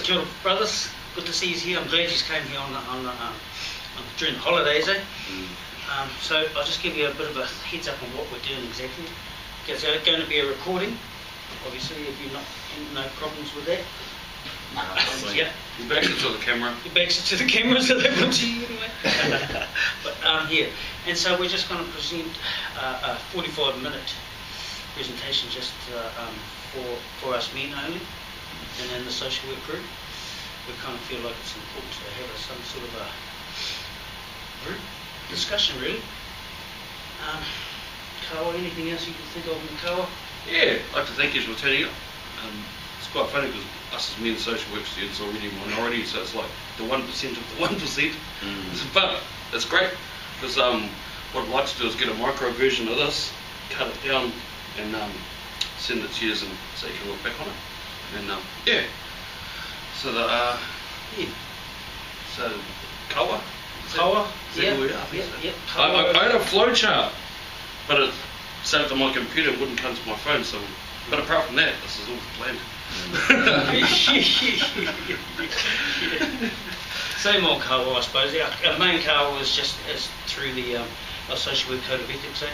Kia ora, brothers. Good to see you here. I'm glad you came here during the holidays, eh? So I'll just give you a bit of a heads up on what we're doing exactly. There's going to be a recording, obviously, if you're not no problems with that. Yeah. Your back's to the camera. Your back's to the camera, so they won't see you anyway. But yeah, and so we're just going to present a 45-minute presentation just for us men only, and then the social work group. We kind of feel like it's important to have some sort of a group discussion, really. Kawa, anything else you can think of in Kawa? Yeah, I'd like to thank you for turning up. It's quite funny because us as men social work students are already a minority, so it's like the 1% of the 1%. But it's great because what I'd like to do is get a micro version of this, cut it down, and send it to you, and so you can look back on it. And yeah, so the yeah. So Kawa. Kawa, yeah, I had a flow chart, but it saved on my computer, it wouldn't come to my phone. So, but apart from that, this is all planned. Same old Kawa, I suppose. Our main Kawa is just through the our social work code of ethics, eh?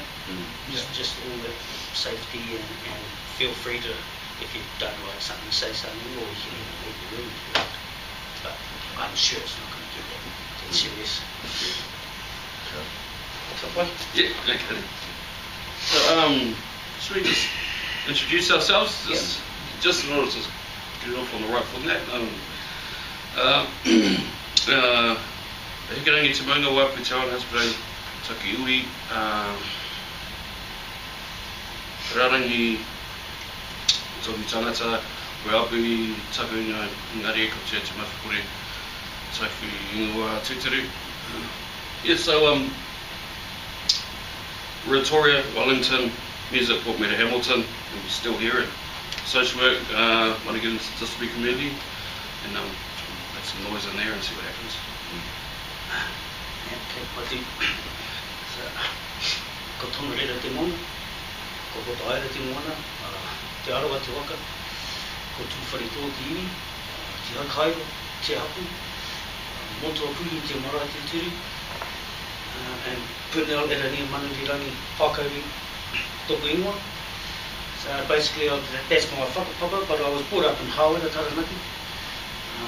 Just all the safety and feel free to, if you don't like something, say something, or you can even leave the room if you like. But I'm sure it's not going to get that serious. Yeah, okay. So, should we just introduce ourselves? Just in order to get it off on the right foot. Hikarangi te maunga wapu te awana hasparau taki iwi. Rarangi toki tangata, we Albi taku ngari ko te mawhakore taku ingoa tūturu. Yeah, so Victoria, Wellington, music brought me to Hamilton, and we're still here at social work, want to get into the disability community, and make some noise in there and see what happens. Ko tonu rera te mono, ko roto aira te moana, te arawa te waka, ko tūwhare tō te iwi, te hakairo, te hapu, motoa puhi te marae te turu, and Pernell, Erania, Manu, Pakau, tōku ingoa. So basically that's my whakapapa, but I was brought up in Hawera, Taranaki.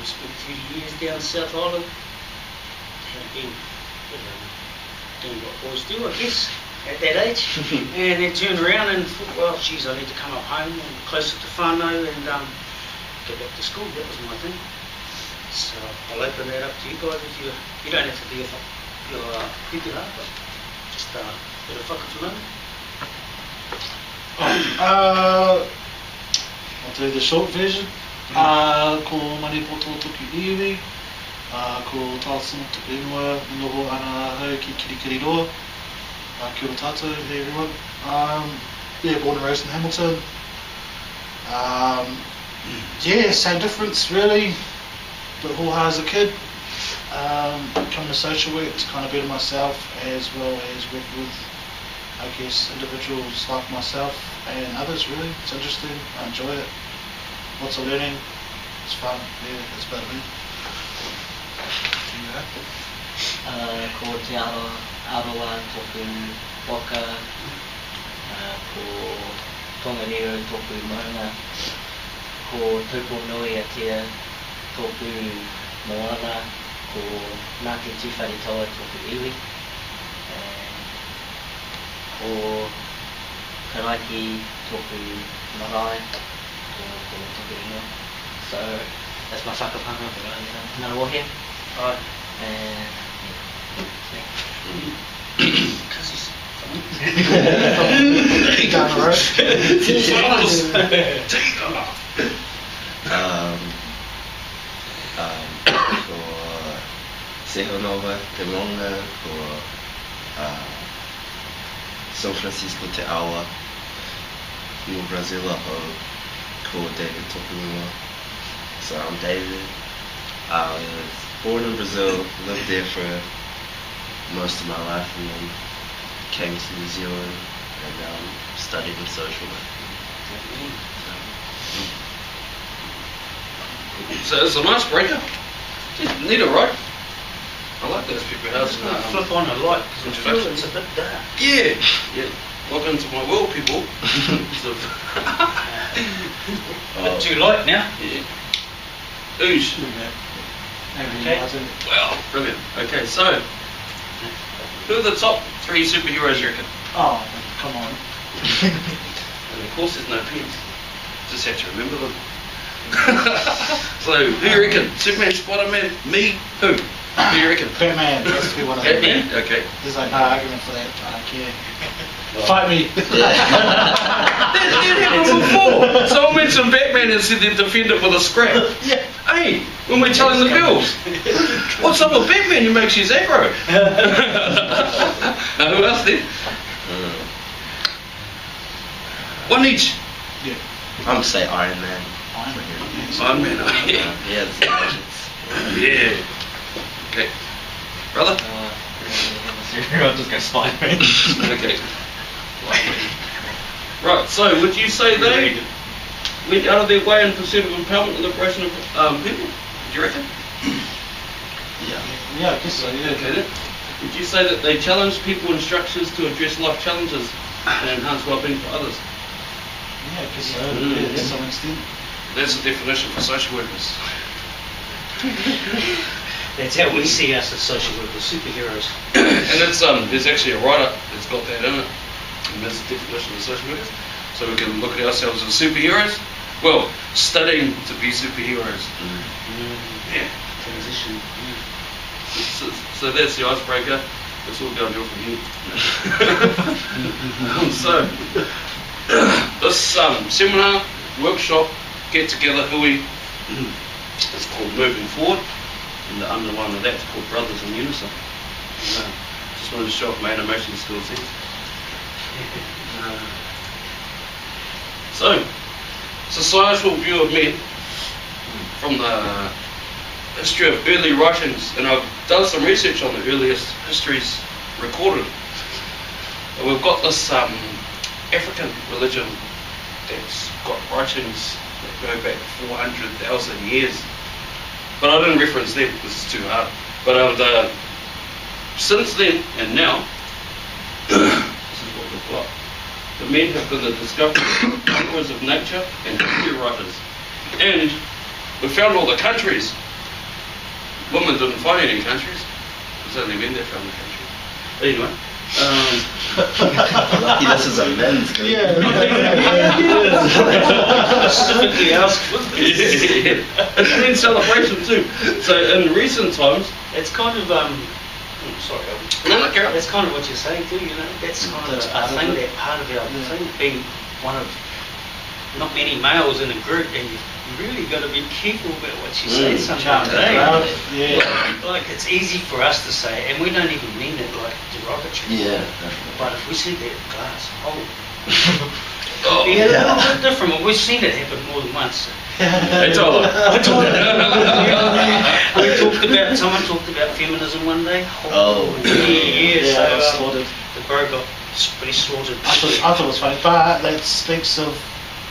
Spent 30 years down South Island. Had been doing what boys do, I guess, at that age. And then turned around and thought, well, geez, I need to come up home and closer to whānau and go back to school. That was my thing. So I'll open that up to you guys if you don't have to be your pipira, but just a bit of whakawhanau. I'll do the short version. Ko mani poto toki iwi, ko tāsana toki ingoa, noho ana hau ki kirikiri roa. Kia ora tātou, hey everyone. Yeah, born and raised in Hamilton. Yeah, same difference really, but hōhā as a kid. Coming to social work to kind of better myself as well as work with, I guess, individuals like myself and others really. It's interesting, I enjoy it. Lots of learning, it's fun, yeah, that's about me. Ko te aroa tōku waka, ko tonganiro tōku maunga, ko taupo nui atia tōku moana, ko Ngāti Tīwhare Toa tōku iwi, ko karaiki tōku marae, ko tōku ingoa. So that's my whakapanga for another war here. Right. And Down the road. Ko Seho Nova, Te Monga, ko São Francisco Te Awa, no Brazil aho, ko David Tokunua. So I'm David. I was born in Brazil, lived there for most of my life, and then came to New Zealand and studied in social work. So it's a nice breaker. Just need it, right? I like those people houses. Flip on a light because I feel Introduction. it's a bit dark. Yeah, yeah. Welcome to my world, people. So, Bit too light now. yeah. Oosh. Okay. Wow, brilliant. Okay, so who are the top 3 superheroes you reckon? Oh, come on. And of course, there's no pins. Just have to remember them. So, who you reckon? Superman, Spider-Man, me, who? Who you reckon? Batman has to be one of them. Batman? Okay. There's like no argument for that. I don't care. Fight me. Before. Someone mentioned Batman and said they'd defend it with a scrap. Yeah. Hey, when we're telling the girls, what's up with Batman? He makes you aggro. Now, who else then? One each. Yeah. I'm gonna say Iron Man. Iron Man. Yeah, it's legends. Yeah. Okay. Brother? I'll just go Spider-Man. Okay. Right, so would you say they went out of their way in pursuit of empowerment and liberation of people? Do you reckon? Yeah. Yeah, I guess so. Yeah. Okay then. Would you say that they challenge people and structures to address life challenges and enhance well-being for others? Yeah, I guess so. Mm. Yeah, to some extent. That's the definition for social workers. That's how we see us as social workers, superheroes. And it's there's actually a write-up that's got that in it. And that's the definition of social workers. So we can look at ourselves as superheroes. Well, studying to be superheroes. Yeah. Transition. So that's the icebreaker. That's all downhill from here. So this seminar, workshop, get together, hui, it's called Moving Forward, and the underline of that's called Brothers in Unison. Just wanted to show off my animation skills here. So, societal view of men from the history of early writings, and I've done some research on the earliest histories recorded. And we've got this African religion that's got writings that go back 400,000 years. But I didn't reference them because it's too hard. But since then and now, this is what we've got. The men have been the discoverers of nature and history writers. And we found all the countries. Women didn't find any countries. It was only men that found the countries. Anyway. Lucky this is a men's group. Specifically asked for this. Yeah. It's been celebration too. So in recent times, It's kind of sorry, that's kind of what you're saying too. You know, that's kind That's of part a of thing, it. that part of our thing, being one of not many males in a group, and you really got to be careful about what you say sometimes. Crowd, Eh? yeah. Like it's easy for us to say, and we don't even mean it like derogatory. Yeah. But if we see that glass, oh, yeah, a little bit different. But we've seen it happen more than once. hey Tyler. Someone talked about feminism one day. Oh. Yeah. Yeah, I was So slaughtered. the bro got pretty slaughtered. I thought it was funny, but that speaks of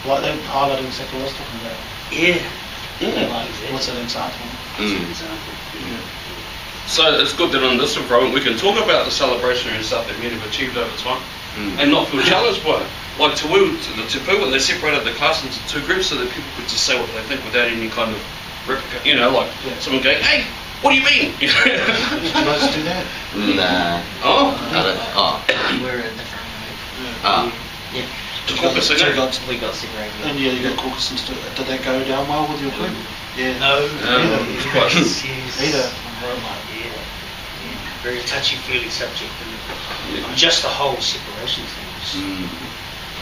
like they highlighting exactly what I was talking about. Yeah. Like, what's an example? That's an example. So it's good that in this environment we can talk about the celebrationary stuff that men have achieved over time and not feel challenged by it. Like the Tupu, they separated the class into 2 groups so that people could just say what they think without any kind of replica. You know, like someone going, hey, what do you mean? Did you guys do that? Nah. Oh? I don't. Oh. We're a different group. Ah. Yeah. The caucus, So you got- We got separated. And yeah, you got caucus and stuff. Did that go down well with your group? Yeah. No. it's quite- Either. Yeah. Very touchy-feely subject. And just the whole separation thing.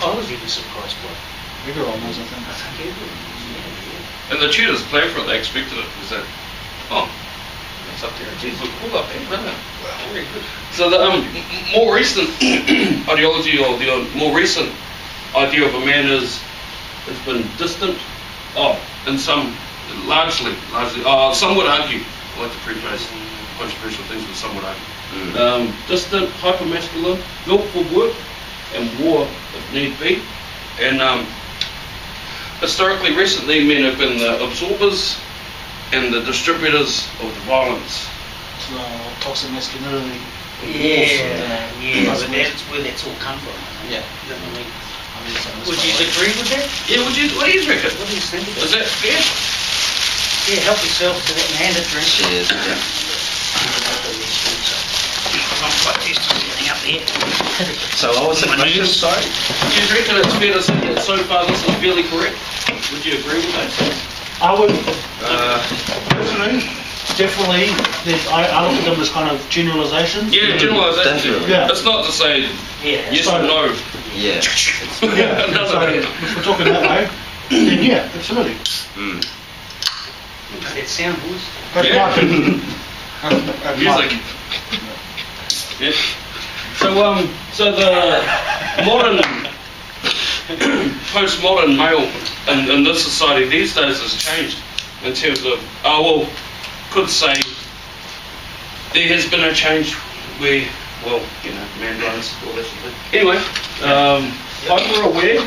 I was even surprised by it. Everyone was, I think. I think everyone was. Yeah. And the tutors planned for it, they expected it. Was that, oh, that's up there. Geez, look cool up there, isn't it? Wow, very good. So the more recent ideology, or the more recent idea of a man has been distant. Oh, and some, largely, some would argue, I like to preface controversial things with some would argue. Distant, hyper-masculine, built for work and war if need be. And historically, recently, men have been the absorbers and the distributors of the violence. Toxic masculinity. Yeah, but that's where that's all come from. Yeah. You know what I mean? I mean, it's Would you agree with that? Yeah, what do you reckon? What do you think of Is that? that fair? Yeah, help yourself to that hand a drink. Cheers. I'm quite used to getting up here. So what was the question? Sorry. Do you reckon it's fair to say that so far this is fairly correct? Would you agree with that? I would, personally, definitely, I look at them as kind of generalizations. Yeah, generalisation. Definitely. Yeah. It's not to say Yeah. yes So- or no. Yeah. Yeah, No, so no. if we're talking that way, then yeah, absolutely. Mm. That sound, boys. That's Yeah. my opinion. That's my Music. opinion. Yeah. So the modern, postmodern male in this society these days has changed in terms of, could say there has been a change where, man runs, all that sort of thing. Anyway, hyper aware,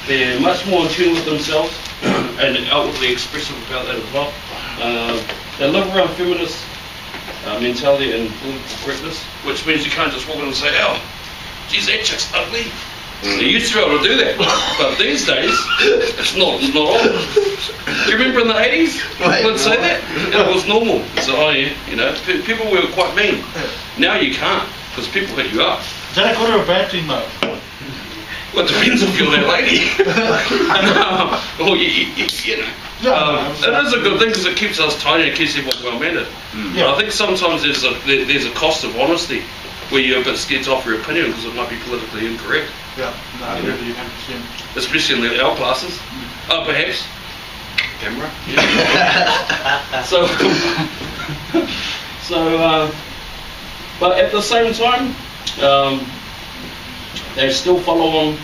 they're much more in tune with themselves and outwardly expressive about that as well. They live around feminist mentality and political correctness, which means you can't just walk in and say, oh, geez, that chick's ugly. They used to be able to do that, but these days, it's not on. Do you remember in the 80s, people would say that? It was normal. So, people were quite mean. Now you can't, because people hit you up. Is that a good or a bad thing though? Well, it depends if you're that lady. Well, it is a good thing because it keeps us tidy and keeps everyone well-mannered. Yeah. But I think sometimes there's a cost of honesty where you're a bit scared to offer your opinion because it might be politically incorrect, Yeah, no, I agree with you 100%. especially in our classes. Perhaps. Camera. But at the same time, they are still follow on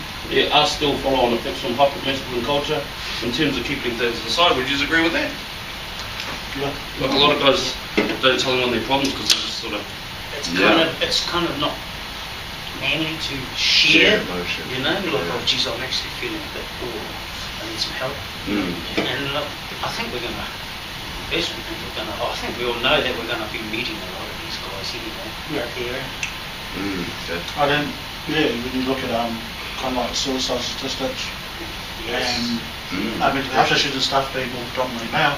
effects from hyper-masculine culture in terms of keeping things aside. Would you agree with that? Yeah. Like a lot of guys don't tell anyone their problems because they're just sort of... It's kind of not manly to share, emotion. you know, like, oh geez, I'm actually feeling a bit poor, I need some help. And look, I think we're gonna, I think we all know that we're gonna be meeting a lot of these guys anyway, out there. I don't, when you look at kind of like suicide statistics and mental health issues and stuff being more predominantly male,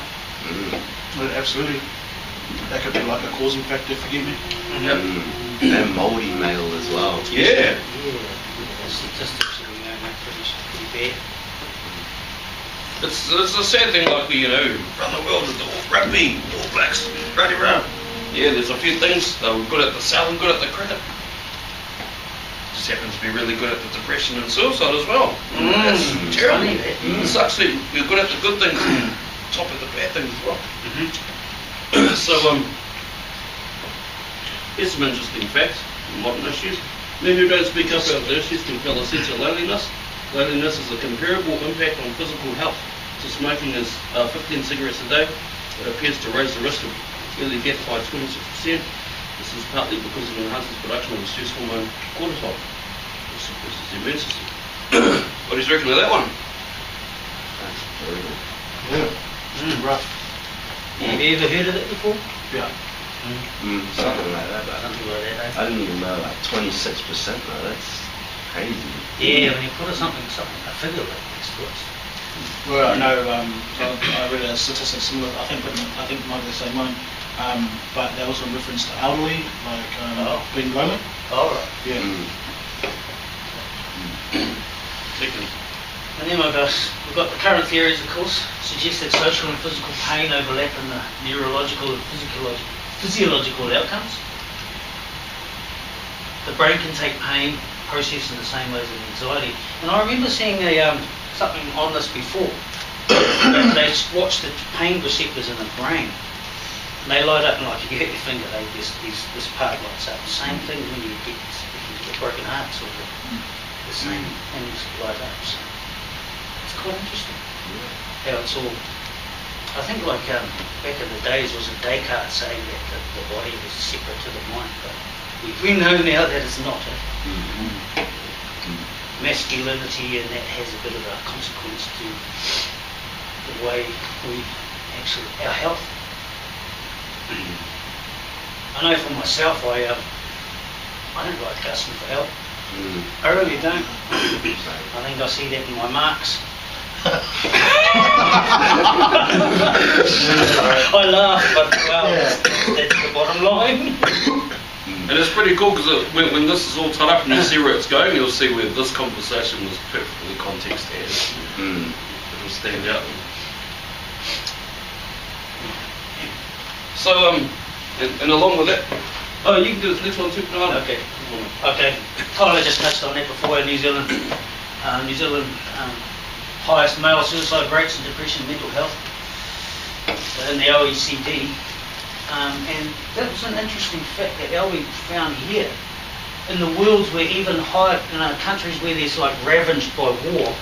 well, absolutely, that could be like a causing factor, forgive me. And mouldy male as well. Yeah. The statistics are pretty bad. It's a sad thing, like we, run the world with the rugby, All Blacks, running around. Yeah, there's a few things. We're good at the selling, good at the cricket. Just happens to be really good at the depression and suicide as well. That's terrible. Funny, that. It sucks that you're good at the good things and top of the bad things as well. So, here's some interesting facts on modern issues. Men who don't speak up about the issues can feel a sense of loneliness. Loneliness is a comparable impact on physical health to smoking as 15 cigarettes a day. It appears to raise the risk of early death by 26%. This is partly because it enhances production of the stress hormone cortisol, which suppresses the immune system. What do you reckon of that one? That's brutal. Yeah, rough. Have you ever heard of it before? Yeah. Something like that. Something like that, eh? I didn't even know, like 26% though, that's crazy. Yeah, when you put something, a figure like this to us. Well, I know, I read a statistic similar, I think it might be the same one, but they also reference to elderly, like being lonely. Alright. Yeah. Second. And then we've got the current theories, of course, suggest that social and physical pain overlap in the neurological and physiological outcomes. The brain can take pain, process in the same way as anxiety. And I remember seeing something on this before. They watched the pain receptors in the brain. And they light up, and like if you hit your finger, this part lights up. Same thing when you get a broken heart, sort of. The same things light up. So it's quite interesting. How it's all. I think like back in the days was a Descartes saying that the body was separate to the mind, but we know now that it's not. Masculinity, and that has a bit of a consequence to the way we actually our health. I know for myself, I don't like asking for help. I really don't. I think I see that in my marks. I laugh, but well, that's the bottom line. And it's pretty cool because when this is all tied up and you see where it's going, you'll see where this conversation was perfectly context added. It'll stand out. So, and along with that, oh, you can do this next one too. No, Okay. Okay. Tyler just touched on that before. New Zealand highest male suicide rates and depression, mental health in the OECD. And that was an interesting fact that Albi found here. In the worlds where even higher, countries where there's like ravaged by war,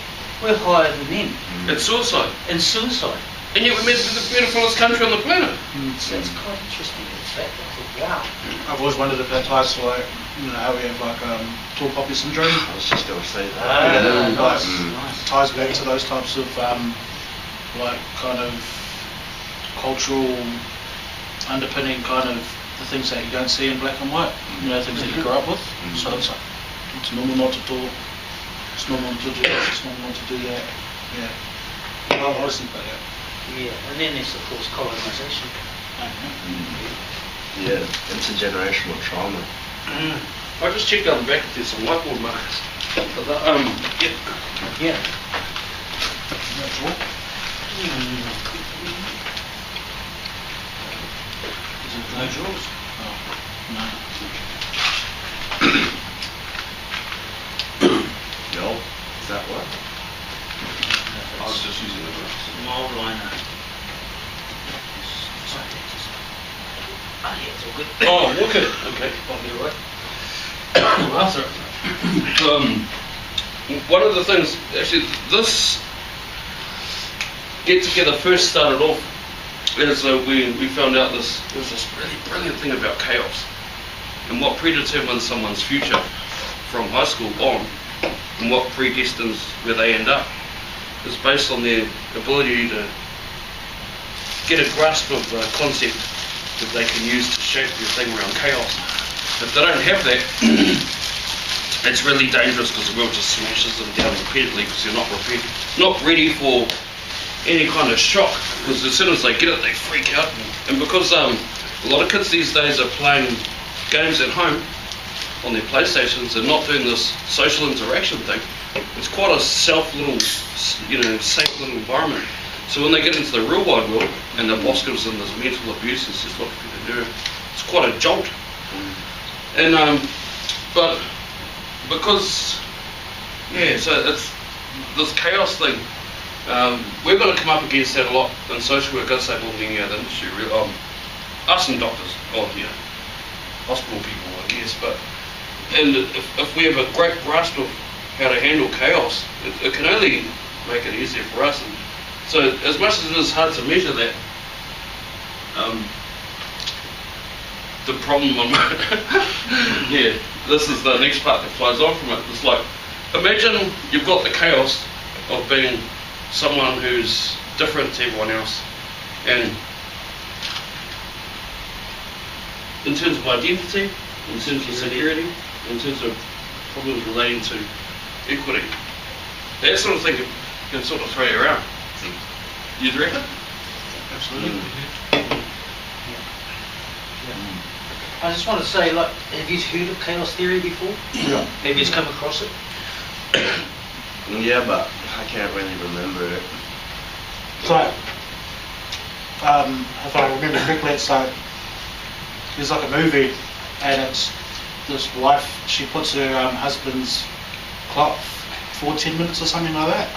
we're higher than them. it's suicide. In suicide. And yet we're meant to be the beautifulest country on the planet. So that's quite interesting, in fact. I thought, wow. I've always wondered if that ties to like, how we have like tall poppy syndrome. I was just going to say that. Nice. Ties back to those types of like kind of cultural underpinning kind of the things that you don't see in black and white. Things that you grew up with. So it's like it's normal not to talk. It's normal to do this. It's normal not to do that. Yeah. I always think about that. Yeah, and then there's of course colonisation. Yeah, intergenerational trauma. I just checked out the back if there's some whiteboard markers. Yeah. That's all. Is it no drawers? Oh, no. No? Is that what? I was just using the graphs. Mold liner. Yeah, it's all good. Oh, okay. Okay. I'll be right. Well, sorry. One of the things, actually, this get together first started off as we found out there's this really brilliant thing about chaos and what predetermines someone's future from high school on and what predestines where they end up is based on their ability to get a grasp of the concept that they can use to shape their thing around chaos. If they don't have that, it's really dangerous because the world just smashes them down repeatedly because you're not ready for any kind of shock, because as soon as they get it they freak out, and because a lot of kids these days are playing games at home on their PlayStations and not doing this social interaction thing, it's quite a safe little environment. So when they get into the real wide world and the boss gives them this mental abuse and says what can you do, it's quite a jolt. And but because so it's this chaos thing. We're going to come up against that a lot in social work. I'd say more than any other industry. Us and doctors, hospital people, I guess. And if we have a great grasp of how to handle chaos, it can only make it easier for us. And so, as much as it is hard to measure that, the problem, this is the next part that flows on from it. It's like, imagine you've got the chaos of being someone who's different to everyone else, and in terms of identity, in terms of security, in terms of problems relating to equity, that sort of thing can sort of throw you around. You'd reckon? Absolutely. I just want to say, like, have you heard of chaos theory before? Yeah. Have you come across it? Yeah, but I can't really remember it. So, if I remember correctly, it's like there's like a movie, and it's this wife. She puts her husband's clock for 10 minutes or something like that,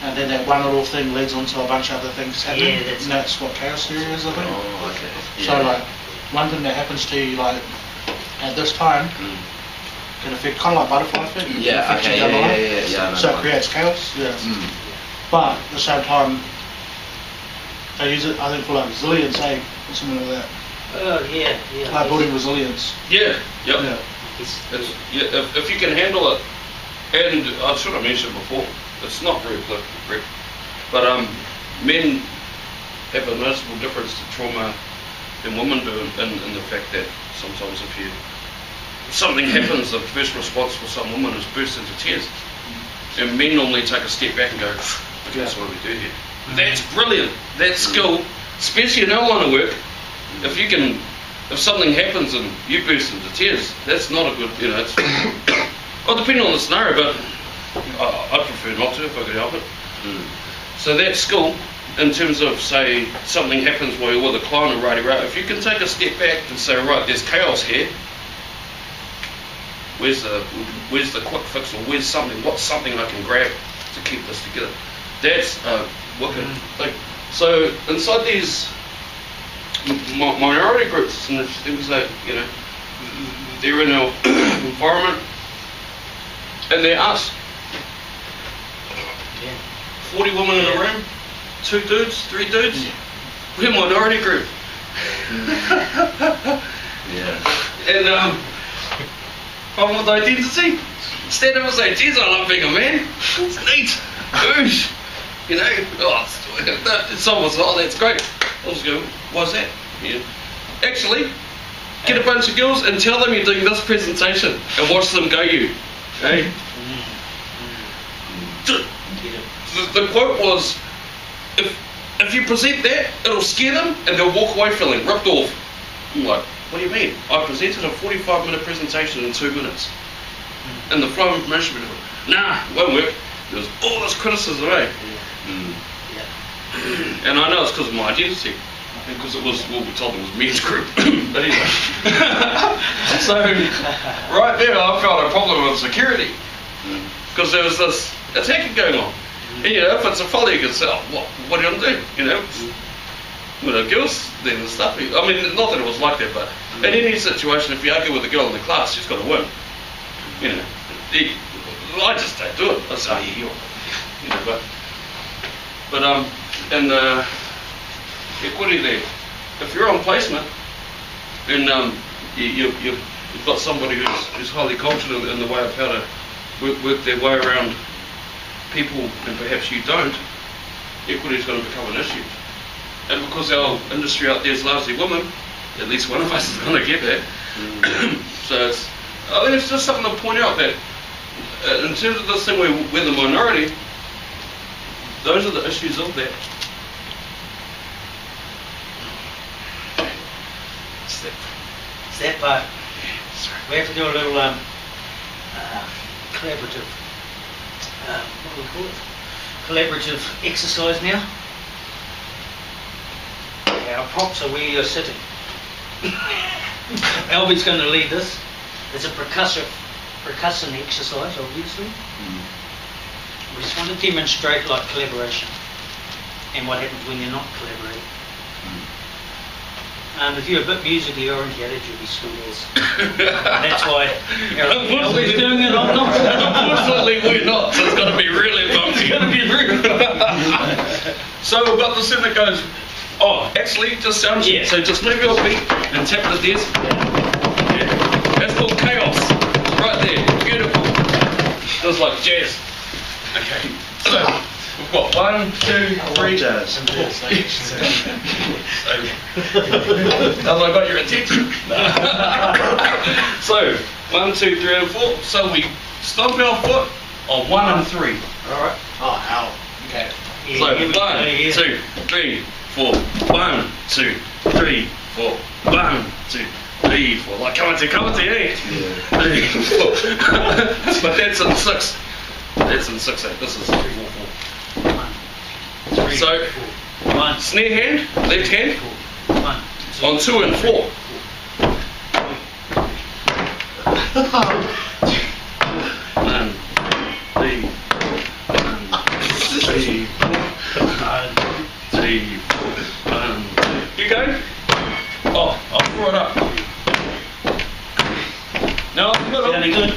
and then that one little thing leads on to a bunch of other things happening. Yeah, and that's what chaos theory is, I think. Oh, okay. So like one thing that happens to you like at this time can affect kind of like butterfly effect. Yeah, affect you okay, down the line. yeah. So it creates chaos. Yeah. But at the same time, they use it, I think, for like resilience, or something like that. Oh, yeah. Like building resilience. Yeah, yep. Yeah. If you can handle it, and I should have mentioned before, it's not very politically correct, but men have a noticeable difference to trauma than women do in the fact that sometimes if something happens, the first response for some women is burst into tears. And men normally take a step back and go, okay, that's what we do here. That's brilliant. That skill, especially in our line of work, if something happens and you burst into tears, that's not a good, it's, well, depending on the scenario, but I'd prefer not to if I could help it. So that skill, in terms of, say, something happens while you're with a client or righty-right, if you can take a step back and say, right, there's chaos here, where's the quick fix, or what's something I can grab to keep this together? That's wicked thing. So inside these minority groups, it's an interesting thing that, they're in our environment, and they're us. 40 women in a room, 2 dudes, 3 dudes. We're a minority group. And problem with identity. Stand up and say, geez, I love being a man. It's neat. Oosh. It's almost, that's great. I'll just go, why's that? Actually, get a bunch of girls and tell them you're doing this presentation and watch them go you. Okay? The quote was, if you present that, it'll scare them and they'll walk away feeling ripped off. I'm like, what do you mean? I presented a 45-minute presentation in 2 minutes. And the flow of information, nah, it won't work. There was all this criticism, eh? And I know it's because of my identity. Because it was, well, we told them it was men's group. But anyway. So, right there, I felt a problem with security. Because there was this attacking going on. And, if it's a folly, you can say, oh, what are you going to do? With the girls, then the stuff. I mean, not that it was like that, but in any situation, if you argue with a girl in the class, she's got to win. I just don't do it. I say, and equity there. If you're on placement, and you've got somebody who's highly confident in the way of how to work their way around people, and perhaps you don't, equity is going to become an issue. And because our industry out there is largely women, at least one of us is going to get that. So I think it's just something to point out that in terms of this thing where we're the minority, those are the issues of that. It's that part. We have to do a little collaborative, what do we call it? Collaborative exercise now. Our props are where you're sitting. Albi's going to lead this. It's a percussion exercise, obviously. We just want to demonstrate like collaboration and what happens when you're not collaborating. If you're a bit musically oriented, you'll be squeals. That's why Albi's doing it. I'm not. Unfortunately, we're not. So it's got to be really bumpy. It's going to be rude. So we've got this thing that goes. Oh, actually, just sound check. So just move your feet and tap the desk. That's called chaos. Right there. Beautiful. Just like jazz. Okay. So we've got 1, 2, 3. Jazz. Have I got your attention? So 1, 2, 3, and 4. So we stomp our foot on 1 and 3. All right. Oh, ow. Okay. So 1, 2, 3, 4. 1, 2, 3, 4. 1, 2, 3, 4. Like come on to, eh? 3, 4. But that's in 6. That's in 6, 8. This is 3, 4, 4. 1, 3, so 4. 1. Snare hand, left hand. 1, 2, on 2 and 4. 1, 3, 3, 4. You go. Oh, I'll throw it up. No, Sounding good.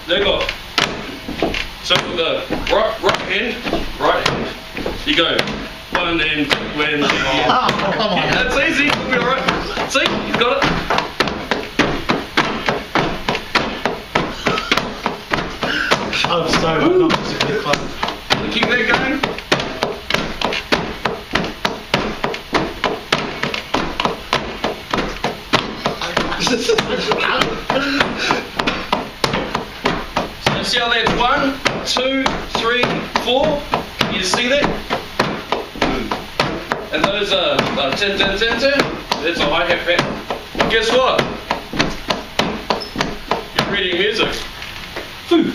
There you go. So with the right hand, you go. 1 and 2 and 3. Oh, come on. That's easy. You'll be alright. See, you got it. I'm sorry, I'm not particularly fun. Keep that going. So see how that's 1, 2, 3, 4. You see that? And those are tin, tin, tin, tin. That's a hi-hat pattern. Guess what? You're reading music. Foo.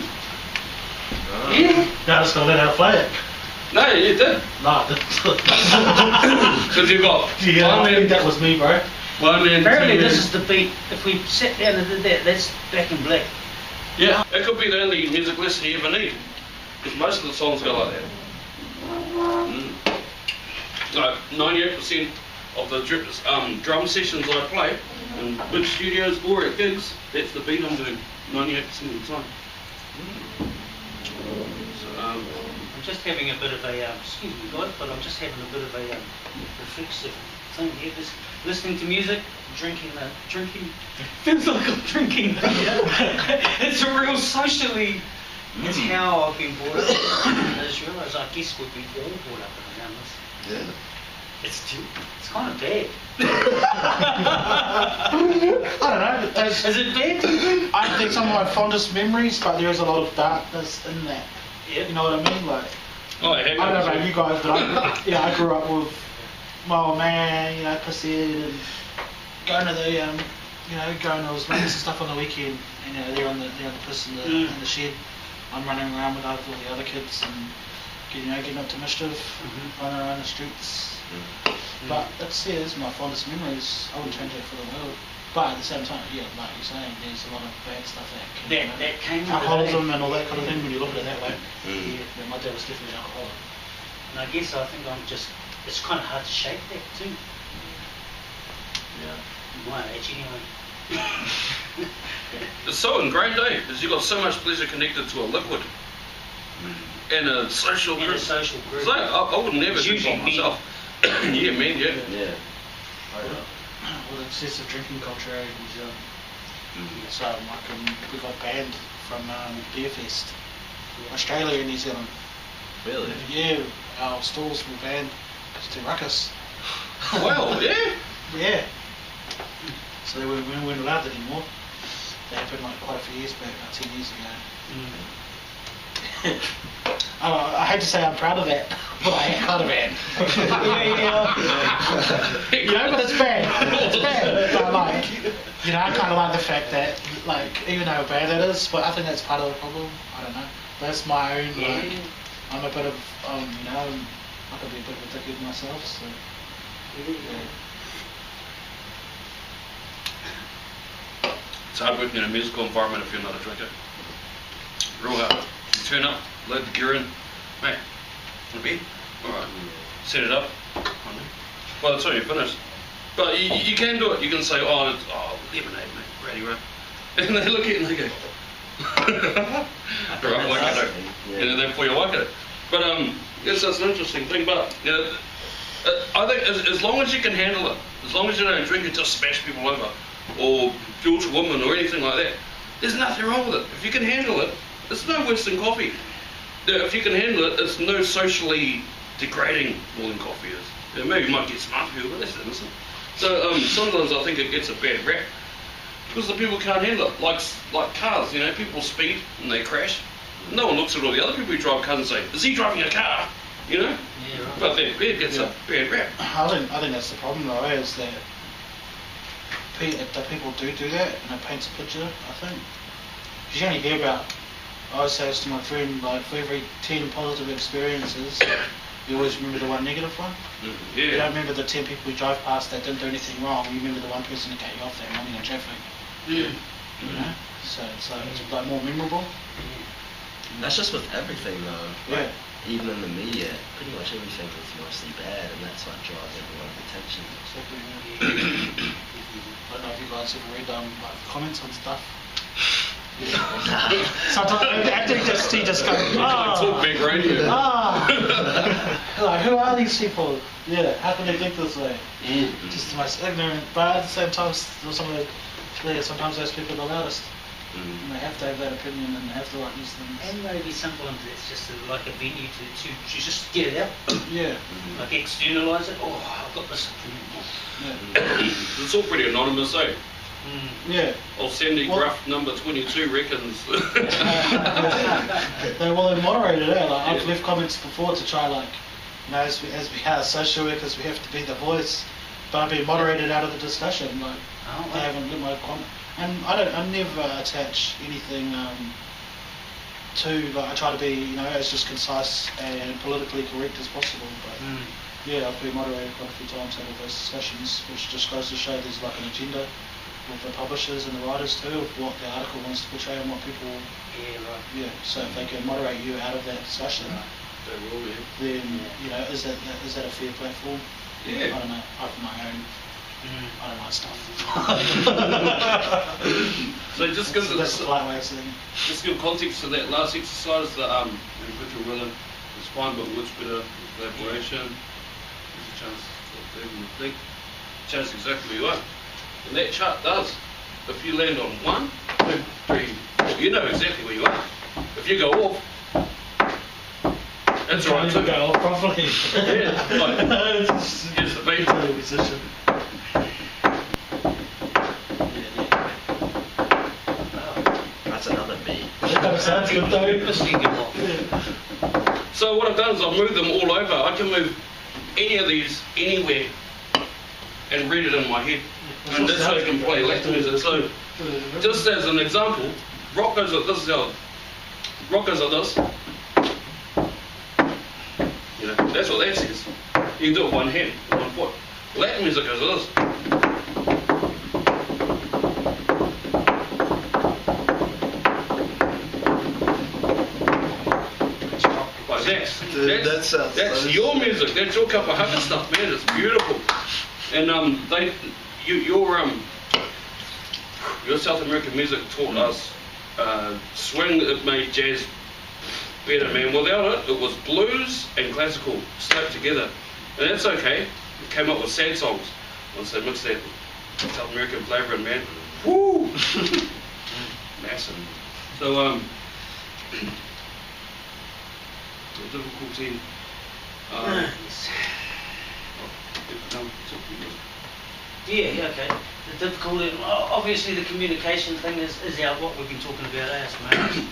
Yeah. No, I just gotta let her play it. No, you did. No, I didn't. Because you've got Yeah, I one think and that was me, bro. one and Apparently two. this is the beat. If we sat down and did that, that's Back in Black. Yeah, it could be the only music lesson you ever need. Because most of the songs go like that. Like 98% of the drum sessions I play in big studios or at gigs, that's the beat I'm doing 98% of the time. So, I'm just having a bit of a, excuse me guys, but I'm just having a bit of a reflexive thing here. Just listening to music, drinking, feels like I'm drinking. It's a real socially, it's how I've been brought up. I just realised I guess we've been all brought up around this. Yeah. It's kind of bad. I don't know. Is it bad? I think some of my fondest memories, but there is a lot of darkness in that. Yeah. You know what I mean? Like, oh, I don't know about you guys, but I grew up with my old man, you know, pissing and going to the, going to those mates and stuff on the weekend. You know, they're on the piss in the shed. I'm running around with all the other kids and getting up to mischief, running around the streets. But it's my fondest memories. I wouldn't change it for the world. But at the same time, yeah, like you're saying, there's a lot of bad stuff that came alcoholism and all that kind of thing when you look at it that way. Yeah, my dad was definitely an alcoholic. And I guess I think it's kind of hard to shake that too. Yeah. My age anyway. It's so ingrained, eh? Because you've got so much pleasure connected to a liquid. And a social group. So I would never do it myself. Yeah, man, yeah. Yeah. Well, the excessive drinking culture in New Zealand. So we got banned from Beer Fest. Australia and New Zealand. Really? Yeah, our stalls were banned. It's too ruckus. Well, yeah. Yeah. So we weren't allowed it anymore. That happened like quite a few years back, about 10 years ago. I hate to say I'm proud of that, but I am kind of bad. But it's bad. It's bad. But I kind of like the fact that, even how bad it is, but I think that's part of the problem. I don't know. That's my own, I'm a bit of, I could be a bit of a dickhead myself, so. Yeah. It's hard working in a musical environment if you're not a drinker. Real hard. You turn up, load the gear in, mate, want a beer? Alright, set it up. Well, that's all, you're finished. But you can do it. You can say, lemonade, mate, ready, right? And they look at it and they go, right, like I don't. Therefore you like it. But yes, that's an interesting thing. But I think as long as you can handle it, as long as you don't drink and just smash people over, or filter women or anything like that, there's nothing wrong with it. If you can handle it, it's no worse than coffee. If you can handle it, it's no socially degrading more than coffee is. Maybe you might get smart people, but that's innocent. So sometimes I think it gets a bad rap because the people can't handle it. Like cars, people speed and they crash. No one looks at all the other people who drive cars and say, "Is he driving a car?" Yeah, right. But that gets a bad rap. I think that's the problem though, is that people do that and it paints a picture, I think. Because you only hear about, I always say this to my friend, for every 10 positive experiences, you always remember the one negative one. Yeah. You don't remember the 10 people you drive past that didn't do anything wrong, you remember the one person that cut you off that morning in traffic. Yeah. So it's more memorable. That's just with everything though. Yeah. Even in the media, pretty much everything is mostly bad, and that's what draws everyone's attention. I don't know if you guys ever read comments on stuff. Sometimes I think he just goes, Talk big radio. who are these people? Yeah, how can they think this way? Just the most ignorant, but at the same time, sometimes those people are the loudest. And they have to have that opinion and they have to like these things. And maybe sometimes it's just like a venue to just get it out. Yeah. Like externalise it. Oh, I've got this opinion. Yeah. It's all pretty anonymous, eh? Yeah. Or Sandy Well- Gruff number 22 reckons. They moderate it out. Like, I've left comments before to try, like, you know, as we are social workers, we have to be the voice, but I've been moderated out of the discussion. Like, they haven't lit my comment, and I never attach anything to, like, I try to be, you know, as just concise and politically correct as possible. But yeah, I've been moderated quite a few times out of those discussions, which just goes to show there's like an agenda with the publishers and the writers too of what the article wants to portray and what people. Yeah, right. Yeah, so if they can moderate you out of that discussion, They will, yeah. then you know, is that a fair platform? Yeah. I don't know. I've my own. I don't like stuff. So just give That's the polite way of saying. just give context to that last exercise, the individual rhythm is fine, but works better with collaboration. There's a chance to even think. Change exactly where you are. And that chart does. If you land on 1, 2, 3, 4, you know exactly where you are. If you go off, that's all right too. Go off properly. Yeah, like, here's the beat. Position. That's another beat. Sounds good though. So what I've done is I've moved them all over. I can move any of these anywhere and read it in my head. And that's how I can play Latin music. So just as an example, rock goes like this. Rock goes like this. You know, that's what that says. You can do it with one hand, one foot. Latin music goes like this. Like that's your music. That's your cup of hugger stuff, man. It's beautiful. And your South American music taught us swing. It made jazz better, man. Without it, it was blues and classical slapped together, and that's okay. It came up with sad songs once they mixed that South American flavour in, man. Woo! Massive. So the difficulty. Yeah, okay. The difficulty, obviously the communication thing is what we've been talking about as males.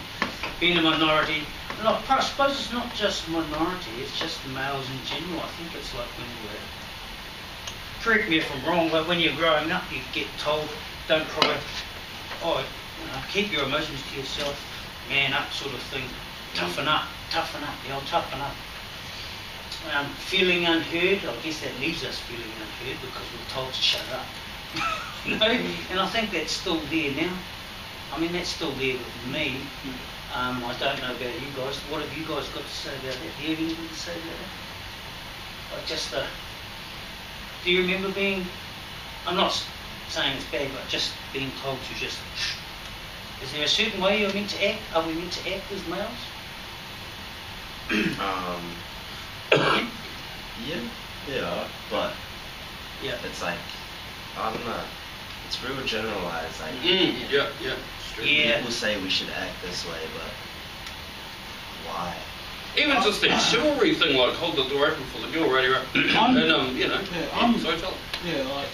Being a minority, and I suppose it's not just minority, it's just males in general. I think it's like when we're, correct me if I'm wrong, but when you're growing up you get told, don't cry, keep your emotions to yourself, man up sort of thing, toughen up, the old toughen up. Feeling unheard, I guess that leaves us feeling unheard because we're told to shut up. You know? And I think that's still there now. I mean, that's still there with me. I don't know about you guys. What have you guys got to say about that? Do you have anything to say about that? Like just do you remember being, I'm not saying it's bad, but just being told to just, is there a certain way you're meant to act? Are we meant to act as males? Yeah, but Yeah. it's like, I don't know, it's real generalized. Like, Yeah. Yeah. people say we should act this way, but why? Even just that chivalry thing, like hold the door open for the girl, ready, right? And you know, so tell. Yeah, like,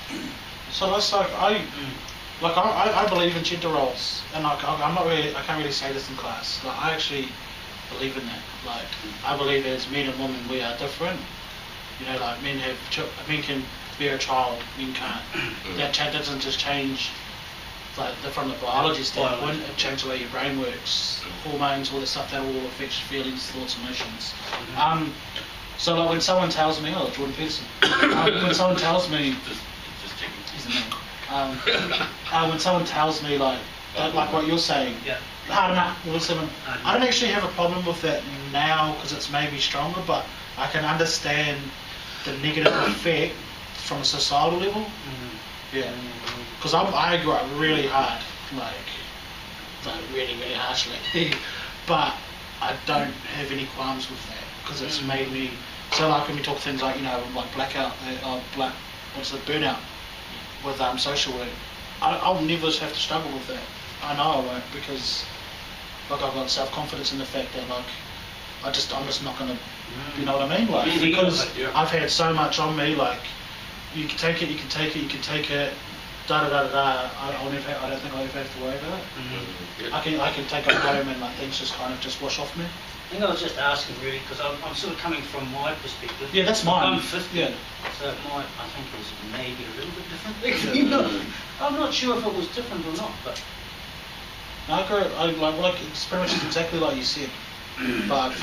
so that's like, I believe in gender roles, and like, I can't really say this in class, like, I actually believe in that. Like, I believe as men and women we are different. You know, like men can bear a child, men can't. That doesn't just change, like from the biology standpoint, it changes the way your brain works, hormones, all this stuff. That all affects your feelings, thoughts, emotions. So like when someone tells me, Jordan Peterson, when someone tells me, he's a man. When someone tells me like what you're saying. Yeah. I don't know. Listen, I don't actually have a problem with that now because it's maybe stronger, but I can understand the negative effect from a societal level. Yeah. Because I grew up really hard, like really, really harshly. But I don't have any qualms with that because it's made me. So like when we talk things like, you know, like burnout with social work, I'll never have to struggle with that. I know I won't because like I've got self-confidence in the fact that like I'm just not gonna, you know what I mean? Like because I've had so much on me. Like you can take it, I don't think I'll ever have to worry about it. I can take it home and like things just kind of just wash off me. I think I was just asking really because I'm sort of coming from my perspective. Yeah, that's mine. I'm 50, Yeah. so I think it was maybe a little bit different. I'm not sure if it was different or not, but I agree. Like it's pretty much exactly like you said, but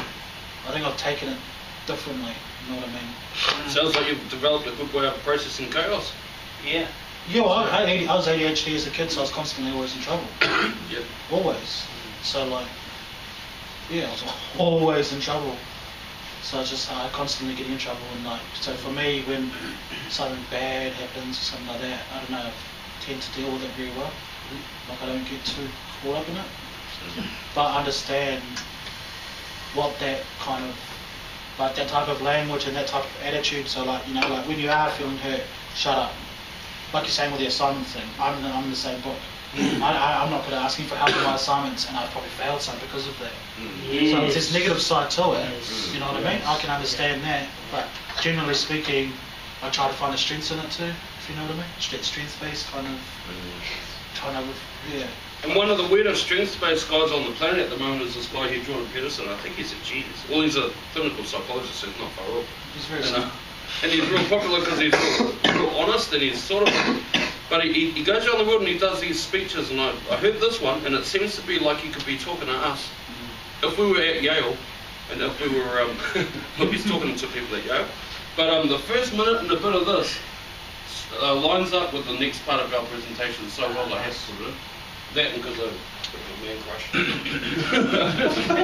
I think I've taken it differently. You know what I mean? Sounds like you've developed a good way of processing chaos. yeah. Yeah, well, I was ADHD as a kid, so I was constantly always in trouble. Yep. Always. So like, yeah, I was always in trouble. So I just constantly getting in trouble, and like, so for me, when something bad happens or something like that, I don't know, I tend to deal with it very well. Like I don't get too caught up in it, but I understand what that kind of, like that type of language and that type of attitude. So like, you know, like when you are feeling hurt, shut up. Like you're saying with the assignment thing, I'm in the same book. I'm not good at asking for help with my assignments, and I probably failed some because of that. So there's this negative side to it. You know what I mean? I can understand that, but generally speaking, I try to find the strengths in it too. If you know what I mean? Strength-based kind of, yeah. And one of the weirdest strengths-based guys on the planet at the moment is this guy here, Jordan Peterson. I think he's a genius. Well, he's a clinical psychologist, so he's not far off. He's very smart. And he's real popular because he's real honest, and he's sort of, but he goes around the world and he does these speeches, and I heard this one, and it seems to be like he could be talking to us. If we were at Yale, and if we were, look, he's talking to people at Yale, but the first minute and a bit of this lines up with the next part of our presentation so well, I have to do that and because of man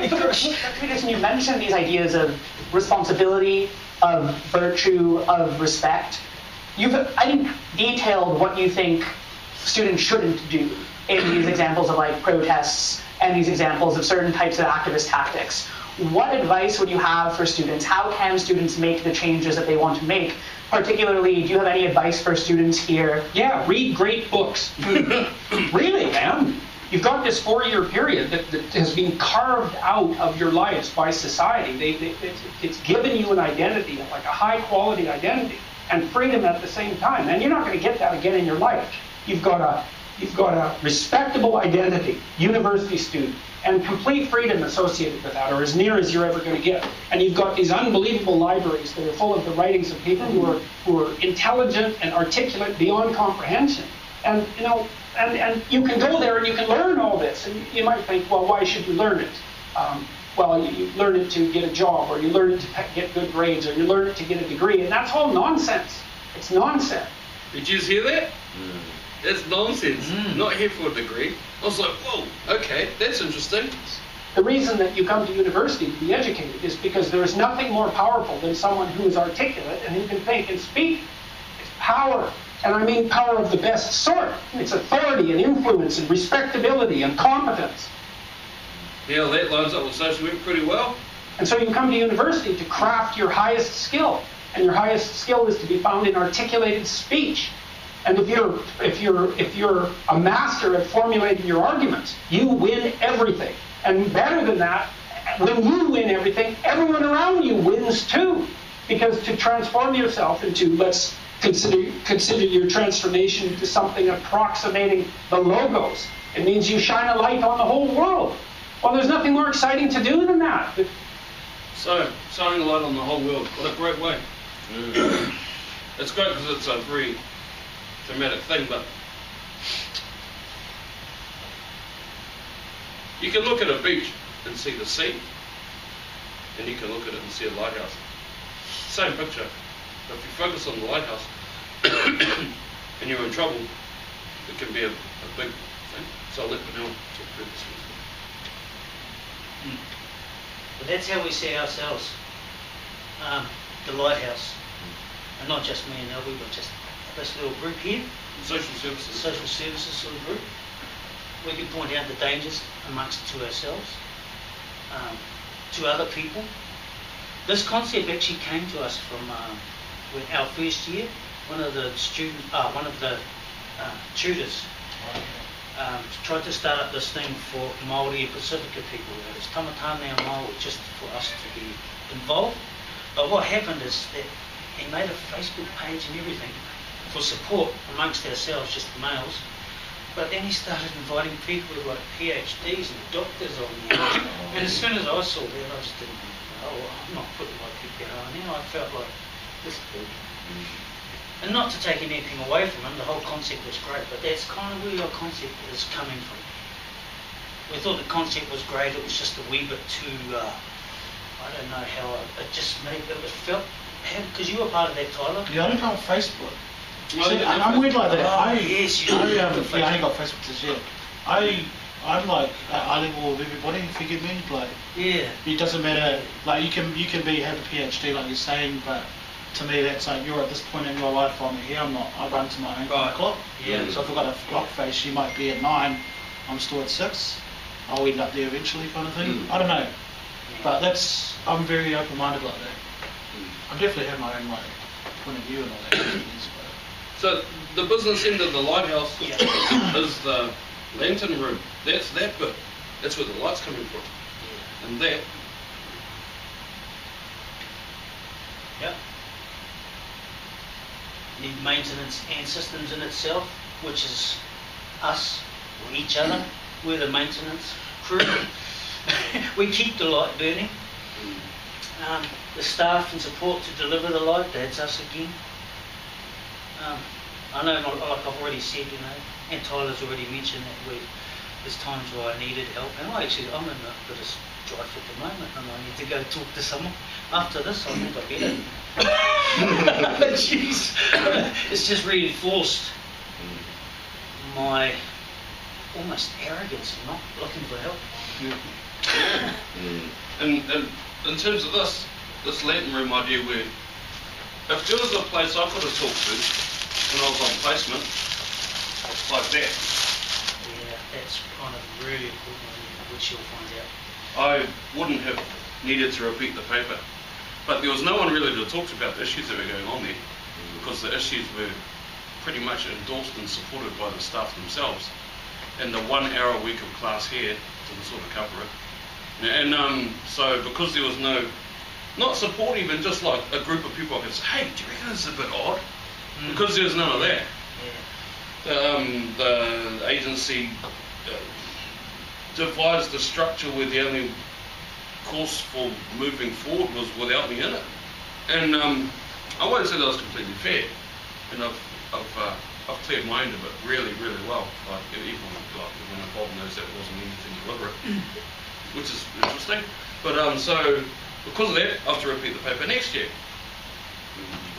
crush. Peterson, you mentioned these ideas of responsibility, of virtue, of respect. You've, I think, detailed what you think students shouldn't do in these examples of like protests and these examples of certain types of activist tactics. What advice would you have for students? How can students make the changes that they want to make? Particularly, do you have any advice for students here? Yeah, read great books. Really, man. You've got this 4-year period that has been carved out of your lives by society. It's given you an identity, like a high-quality identity, and freedom at the same time. And you're not going to get that again in your life. You've got a respectable identity, university student, and complete freedom associated with that, or as near as you're ever going to get. And you've got these unbelievable libraries that are full of the writings of people who are intelligent and articulate beyond comprehension. And you know, and you can go there and you can learn all this. And you might think, well, why should you learn it? Well, you learn it to get a job, or you learn it to get good grades, or you learn it to get a degree, and that's all nonsense. It's nonsense. Did you hear that? That's nonsense. Not here for a degree. I was like, whoa, okay, that's interesting. The reason that you come to university to be educated is because there is nothing more powerful than someone who is articulate and who can think and speak. It's power. And I mean power of the best sort. It's authority and influence and respectability and competence. Yeah, that lines up with social work pretty well. And so you come to university to craft your highest skill. And your highest skill is to be found in articulated speech. And if you're a master at formulating your arguments, you win everything. And better than that, when you win everything, everyone around you wins too. Because to transform yourself into, let's consider your transformation to something approximating the logos. It means you shine a light on the whole world. Well, there's nothing more exciting to do than that. So, shining a light on the whole world, what a great way. It's great because it's a very dramatic thing, but you can look at a beach and see the sea, and you can look at it and see a lighthouse. Same picture. But if you focus on the lighthouse and you're in trouble, it can be a big thing. So I'll let Pernell talk through this one. But that's how we see ourselves, the lighthouse. And not just me and Albi, but just this little group here. Social services. Social services sort of group. We can point out the dangers amongst to ourselves, to other people. This concept actually came to us from when our first year. One of the tutors tried to start up this thing for Māori and Pacifica people. It's tamatane and Māori, just for us to be involved. But what happened is that he made a Facebook page and everything for support amongst ourselves, just the males. But then he started inviting people with like PhDs and doctors on there. And as soon as I saw that, I just didn't, I'm not putting my people on there. I felt like, this is big. And not to take anything away from him, the whole concept was great, but that's kind of where your concept is coming from. We thought the concept was great, it was just a wee bit too, I don't know how, it just made, it felt, because you were part of that, Tyler. Yeah, I don't know on Facebook. Well, See, yeah, I'm weird like that. Yes, you I do. only got Facebook this year. I'm like at eye level with everybody. If you get me, like Yeah. it doesn't matter. Like you can have a PhD, like you're saying, but to me that's like you're at this point in your life. I'm here. I'm not. I run to my own Right. clock. Yeah. So if I've got a clock face, you might be at 9. I'm still at 6. I'll end up there eventually, kind of thing. I don't know, but I'm very open-minded like that. I definitely have my own like point of view and all that. So the business end of the lighthouse Yeah. is the lantern room. That's that bit. That's where the light's coming from. And that. Yeah. Need maintenance and systems in itself, which is us or each other. We're the maintenance crew. We keep the light burning. The staff and support to deliver the light, that's us again. I know, like I've already said, you know, and Tyler's already mentioned that there's times where I needed help, and I'm in a bit of strife at the moment, and I need to go talk to someone. After this, I think I better. But jeez, it's just reinforced my almost arrogance in not looking for help. And in terms of this lantern room idea, where if there was a place I could have talked to when I was on placement, like that, Yeah, that's kind of really important, which you'll find out. I wouldn't have needed to repeat the paper. But there was no one really to talk to about the issues that were going on there, because the issues were pretty much endorsed and supported by the staff themselves. And the 1 hour a week of class here didn't sort of cover it. And so because there was not support, even just like a group of people I could say, hey, do you reckon this is a bit odd? Because there was none of that. The agency devised the structure where the only course for moving forward was without me in it. And I won't say that was completely fair. And I've cleared my end of it really, really well. Like even when Bob knows that it wasn't anything deliberate, which is interesting. But so because of that, I have to repeat the paper next year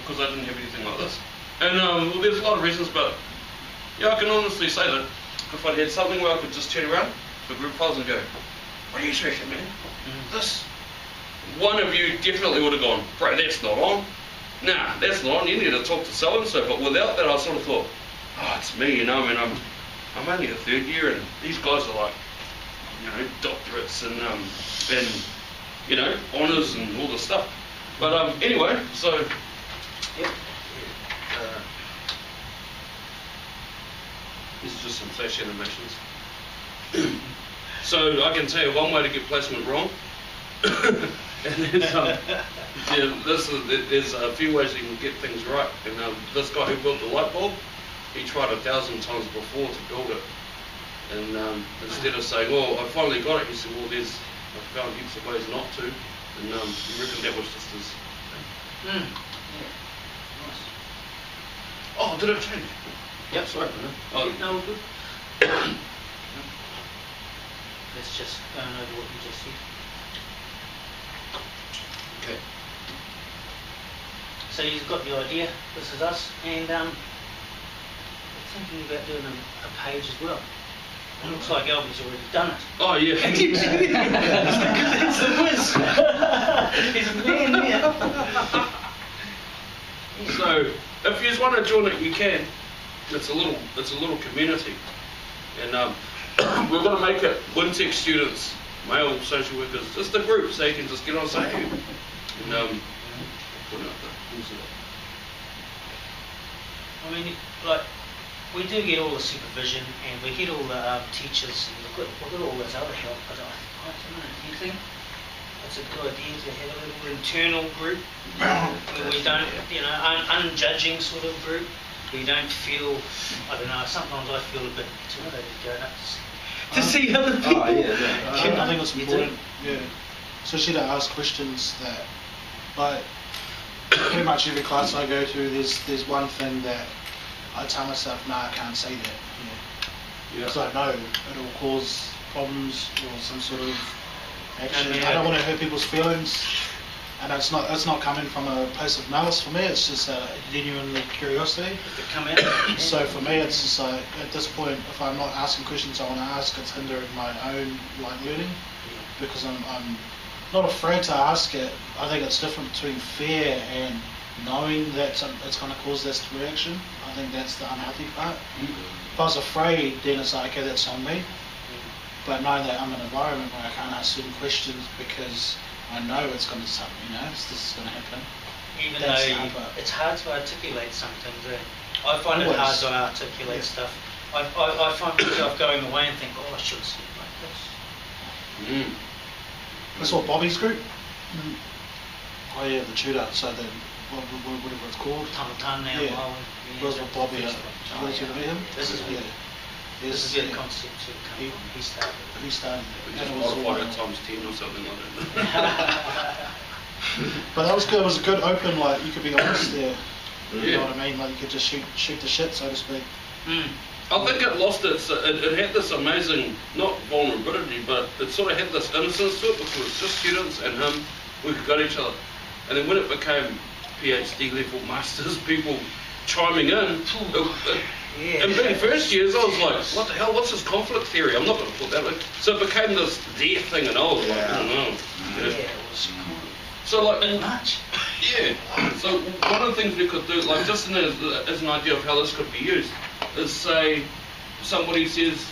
because I didn't have anything like this. And well, there's a lot of reasons, but yeah, I can honestly say that if I had something where I could just turn around for group files and go, what do you reckon, man? This one of you definitely would have gone, bro, that's not on. Nah, that's not on. You need to talk to so and so. But without that, I sort of thought, oh, it's me, you know. I mean, I'm only a third year, and these guys are like, you know, doctorates and you know, honours and all this stuff. But anyway, so Yep. these are just some flash animations. So I can tell you one way to get placement wrong. And there's a few ways you can get things right. And this guy who built the light bulb, he tried 1,000 times before to build it. And instead of saying, oh, I finally got it, he said, well, I found heaps of ways not to. And he reckoned that was just his thing. Nice. Oh, did it change? Yep. Sorry. Oh, no, we're good. Let's just go over what you just said. Okay. So you've got the idea, this is us, and we're thinking about doing a page as well. It looks like Albi's already done it. Oh, yeah. It's the whiz. He's a man here. So, if you just want to join it, you can. It's a little community, and we're going to make it Wintec students, male social workers, just a group, so you can just get on and say, hey, and put out the I mean, like, we do get all the supervision and we get all the teachers and we've got all this other help, but I don't know, do you think it's a good idea to have a little internal group where we don't, you know, unjudging sort of group? we don't feel, I don't know, sometimes I feel a bit intimidated going up to see other people. Oh, yeah. I think it's You important, yeah, especially to ask questions that, like, pretty much every class I go to, there's one thing that I tell myself, no, I can't say that, because I know it'll cause problems or some sort of action. I don't want to hurt people's feelings, and it's not coming from a place of malice for me. It's just a genuine curiosity. To come out. So for me, it's just like, at this point, if I'm not asking questions I want to ask, it's hindering my own learning, because I'm not afraid to ask it. I think it's different between fear and knowing that it's going to cause this reaction. I think that's the unhealthy part. If I was afraid, then it's like, okay, that's on me. But knowing that I'm in an environment where I can't ask certain questions because I know it's going to something, this is going to happen. Even That's though the hard part. it's hard to articulate something, I find it Always. hard to articulate stuff. I find myself going away and think, oh, I should have said it like this. That's what Bobby's group. Oh yeah, the tutor. So then, whatever it's called. Tongue now. Yeah. Oh, Where's what Bobby? Oh, Did you yeah. meet him? This is yeah. This is where the concept sort of He- come from. He started. He started. We And just it was modified all- it times 10 or something like that. But that was good. It was a good open. Like, you could be honest there. You Yeah. know what I mean? Like, you could just shoot the shit, so to speak. I think it lost it had this amazing, not vulnerability, but it sort of had this innocence to it, because it was just students and him, we could got each other. And then when it became PhD level masters, people chiming in, Yeah. in being first years, I was like, what the hell, what's this conflict theory? I'm not going to put that in. So it became this death thing, and I was like, I don't know. Yeah, it was So like, too much. yeah. So one of the things we could do, like just as an idea of how this could be used, is say somebody says,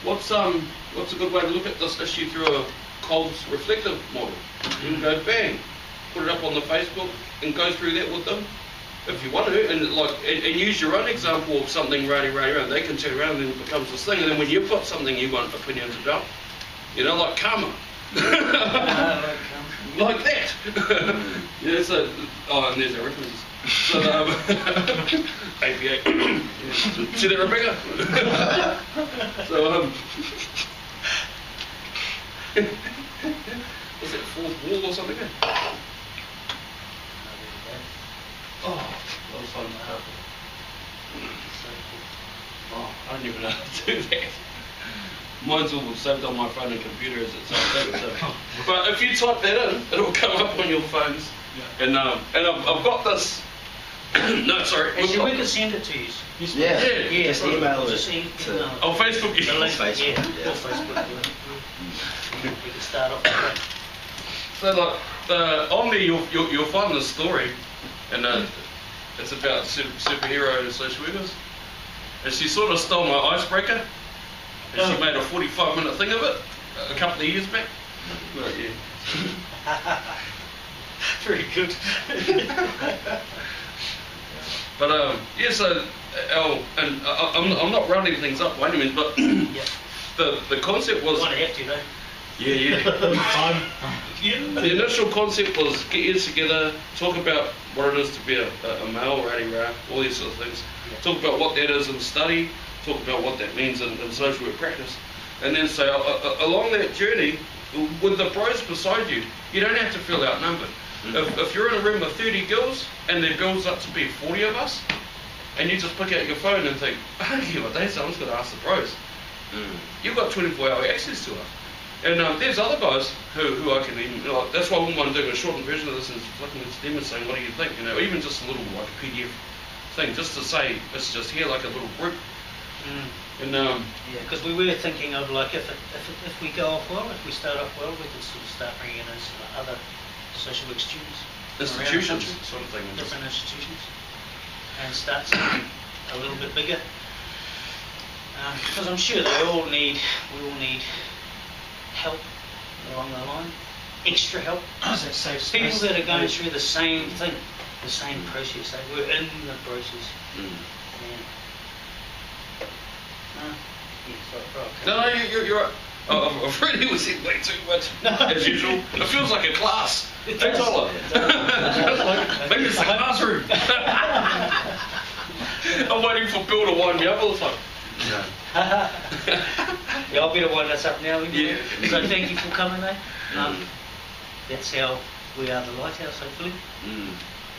what's a good way to look at this issue through a Coles reflective model? You can go bang, put it up on the Facebook and go through that with them if you want to, and and use your own example of something rowdy around. They can turn around and it becomes this thing, and then when you put something you want opinions about, like karma. Like that. Yeah, so, and there's our references. So, APA. See that, Rebecca? So, was it fourth wall or something? Oh, that was fun. Oh, I don't even know how to do that. Mine's all saved on my phone and computer as it's so. But if you type that in, it'll come up on your phones. Yeah. And I've got this. No, sorry. Actually, we could send it to you. Yeah. Just email it Just email to- it. Oh, Facebook. The link, Facebook, yeah. Or Facebook. We could start off with that. So like on there you'll find this story, and it's about superhero social workers. And she sort of stole my icebreaker, and she made a 45-minute thing of it a couple of years back. But yeah. Very good. But yeah, so I'm not rounding things up by any means, but Yeah. the concept was. Might have to, though. Yeah. Time. The initial concept was get yours together, talk about what it is to be a male, rowdy rah, all these sort of things. Talk about what that is in study, talk about what that means in social work practice. And then say, along that journey, with the pros beside you, you don't have to feel outnumbered. If you're in a room with 30 girls, and there builds up to be 40 of us, and you just pick out your phone and think, okay, what day, someone's got to ask the pros. You've got 24-hour access to it. And there's other guys who I can even, that's why I wouldn't mind doing a shortened version of this and flicking it to them and saying, what do you think? Or even just a little like a PDF thing, just to say, it's just here like a little group. And Yeah, because we were thinking of like if we go off well, if we start off well, we can sort of start bringing in other social work students. from around the institutions, country, sort of thing. different institutions, and start something a little bit bigger. Because I'm sure we all need help along the line, extra help. Is that safe space? People that are going through the same thing, the same process. We're in the process. No, you're right. Oh, I've really was in way too much, as usual. It feels like a class. That's all. Maybe it's a classroom. I'm waiting for Bill to wind me up all the time. Yeah, I'll better wind us up now. Yeah. So thank you for coming, mate. That's how we are the Lighthouse, hopefully.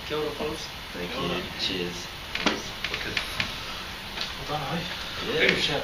Kia ora, fellas. Thank you. Cheers. Well done, eh? Yeah. Good shout.